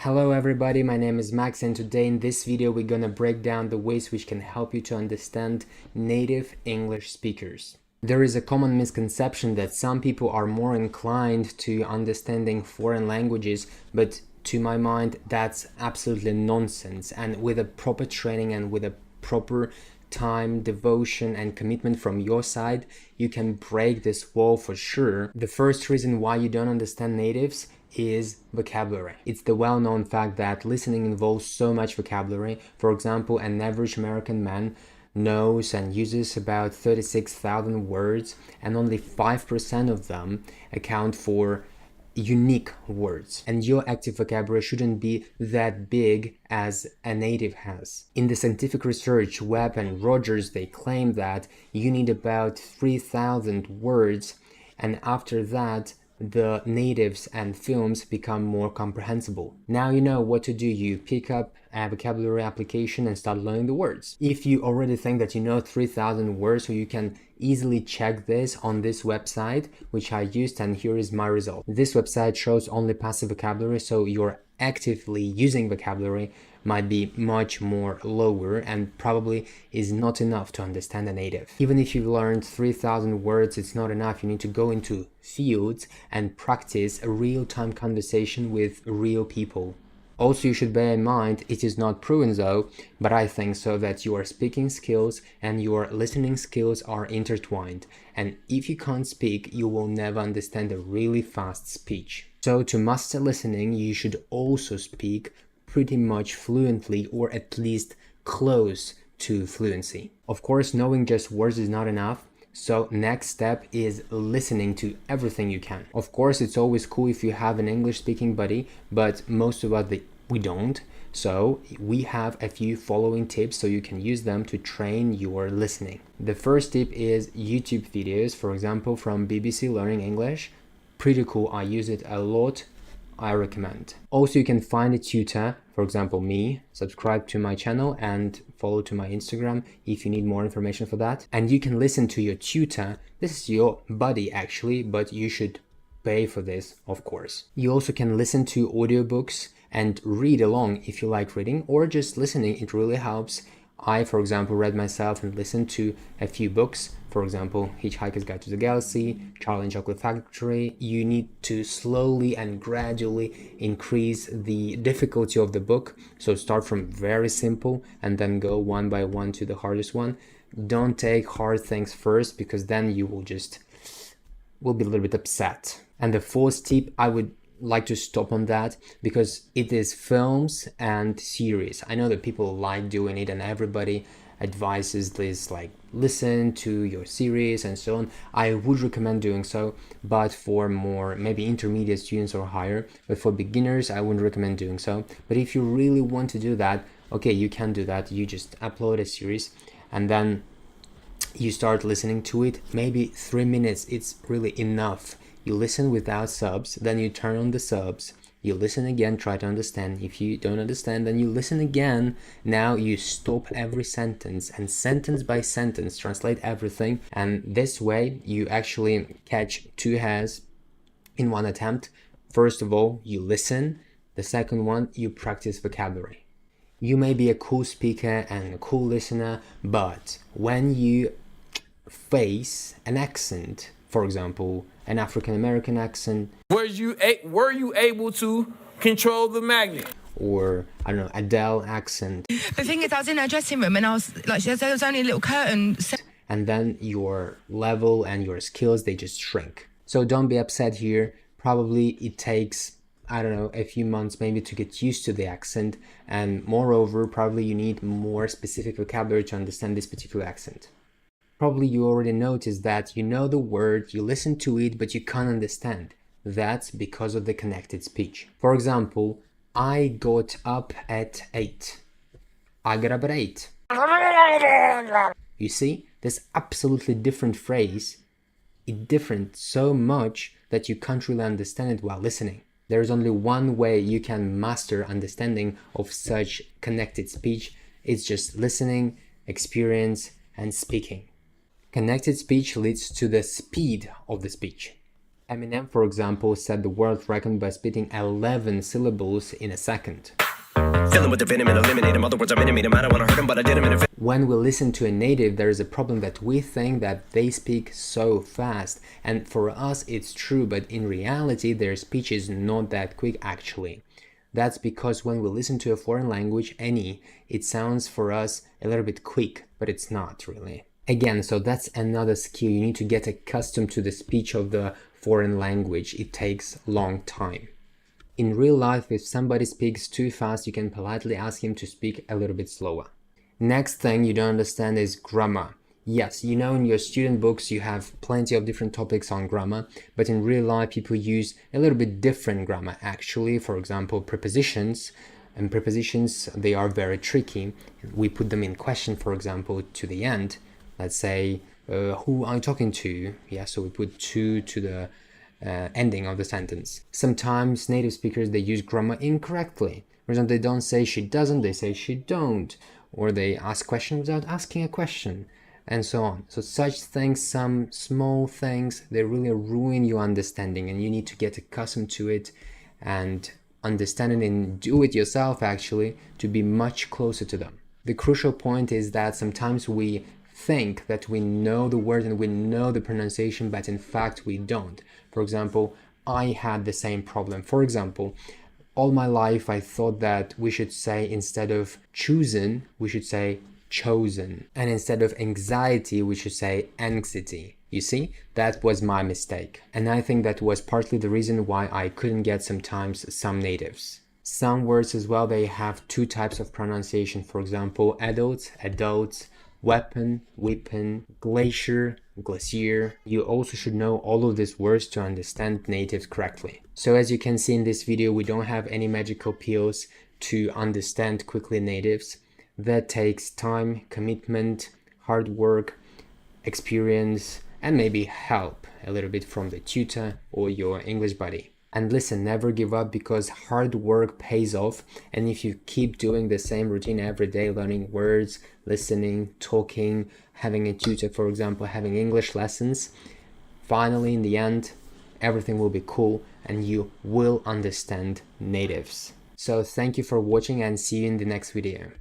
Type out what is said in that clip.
Hello everybody, my name is Max and today in this video we're gonna break down the ways which can help you to understand native English speakers. There is a common misconception that some people are more inclined to understanding foreign languages, but to my mind that's absolutely nonsense, and with a proper training and with a proper time, devotion and commitment from your side, you can break this wall for sure. The first reason why you don't understand natives is vocabulary. It's the well-known fact that listening involves so much vocabulary. For example, an average American man knows and uses about 36,000 words, and only 5% of them account for unique words, and your active vocabulary shouldn't be that big as a native has. In the scientific research, Webb and Rogers, they claim that you need about 3,000 words, and after that the natives and films become more comprehensible. Now you know what to do. You pick up a vocabulary application and start learning the words. If you already think that you know 3,000 words, so you can easily check this on this website which I used, and here is my result. This website shows only passive vocabulary, so you're actively using vocabulary might be much more lower and probably is not enough to understand a native. Even if you've learned 3,000 words, it's not enough. You need to go into fields and practice a real-time conversation with real people. Also, you should bear in mind, it is not proven though, but I think so, that your speaking skills and your listening skills are intertwined. And if you can't speak, you will never understand a really fast speech. So to master listening, you should also speak pretty much fluently, or at least close to fluency. Of course, knowing just words is not enough. So next step is listening to everything you can. Of course, it's always cool if you have an English speaking buddy, but most of us, we don't. So we have a few following tips so you can use them to train your listening. The first tip is YouTube videos, for example, from BBC Learning English. Pretty cool, I use it a lot. I recommend. Also, you can find a tutor, for example me, subscribe to my channel and follow to my Instagram if you need more information for that. And you can listen to your tutor. This is your buddy actually, but you should pay for this, of course. You also can listen to audiobooks and read along if you like reading, or just listening, it really helps. I, for example, read myself and listened to a few books. For example, Hitchhiker's Guide to the Galaxy, Charlie and Chocolate Factory. You need to slowly and gradually increase the difficulty of the book. So start from very simple and then go one by one to the hardest one. Don't take hard things first, because then you will be a little bit upset. And the fourth tip, I would like to stop on that, because it is films and series. I know that people like doing it and everybody advises this, like listen to your series and so on. I would recommend doing so, but for more maybe intermediate students or higher. But for beginners, I wouldn't recommend doing so. But if you really want to do that, okay, you can do that. You just upload a series and then you start listening to it. Maybe 3 minutes, it's really enough. You listen without subs, then you turn on the subs, you listen again, try to understand. If you don't understand, then you listen again. Now you stop every sentence and sentence by sentence translate everything, and this way you actually catch two hares in one attempt. First of all, you listen. The second one, you practice vocabulary. You may be a cool speaker and a cool listener, but when you face an accent, for example, an African American accent, were you able to control the magnet? Or I don't know, Adele accent. The thing is, I was in her dressing room and I was like, there was only a little curtain. And then your level and your skills, they just shrink. So don't be upset here. Probably it takes, I don't know, a few months maybe to get used to the accent. And moreover, probably you need more specific vocabulary to understand this particular accent. Probably you already noticed that you know the word, you listen to it, but you can't understand. That's because of the connected speech. For example, I got up at 8. I got up at 8. You see, this absolutely different phrase. It's different so much that you can't really understand it while listening. There's only one way you can master understanding of such connected speech. It's just listening, experience, and speaking. Connected speech leads to the speed of the speech. Eminem, for example, set the world record by spitting 11 syllables in a second. Fill him with the venom and eliminate him. Other words, I'm intimate him. I don't want to hurt him, but I did him in a When we listen to a native, there is a problem that we think that they speak so fast. And for us, it's true, but in reality, their speech is not that quick actually. That's because when we listen to a foreign language, it sounds for us a little bit quick, but it's not really. Again, so that's another skill. You need to get accustomed to the speech of the foreign language. It takes a long time. In real life, if somebody speaks too fast, you can politely ask him to speak a little bit slower. Next thing you don't understand is grammar. Yes, you know in your student books you have plenty of different topics on grammar, but in real life people use a little bit different grammar actually. For example, prepositions. And prepositions, they are very tricky. We put them in question, for example, to the end. Let's say, who are you talking to? Yeah, so we put to the ending of the sentence. Sometimes native speakers, they use grammar incorrectly. For example, they don't say she doesn't, they say she don't. Or they ask questions without asking a question, and so on. So such things, some small things, they really ruin your understanding, and you need to get accustomed to it and understand it and do it yourself actually to be much closer to them. The crucial point is that sometimes we think that we know the word and we know the pronunciation, but in fact we don't. For example, I had the same problem. For example, all my life I thought that we should say, instead of chosen, we should say chosen. And instead of anxiety, we should say anxiety. You see, that was my mistake. And I think that was partly the reason why I couldn't get sometimes some natives. Some words as well, they have two types of pronunciation. For example, adults, weapon, glacier, glacier. You also should know all of these words to understand natives correctly. So as you can see in this video, we don't have any magical pills to understand quickly natives. That takes time, commitment, hard work, experience, and maybe help a little bit from the tutor or your English buddy. And listen, never give up, because hard work pays off. And if you keep doing the same routine every day, learning words, listening, talking, having a tutor, for example, having English lessons, finally in the end, everything will be cool and you will understand natives. So thank you for watching and see you in the next video.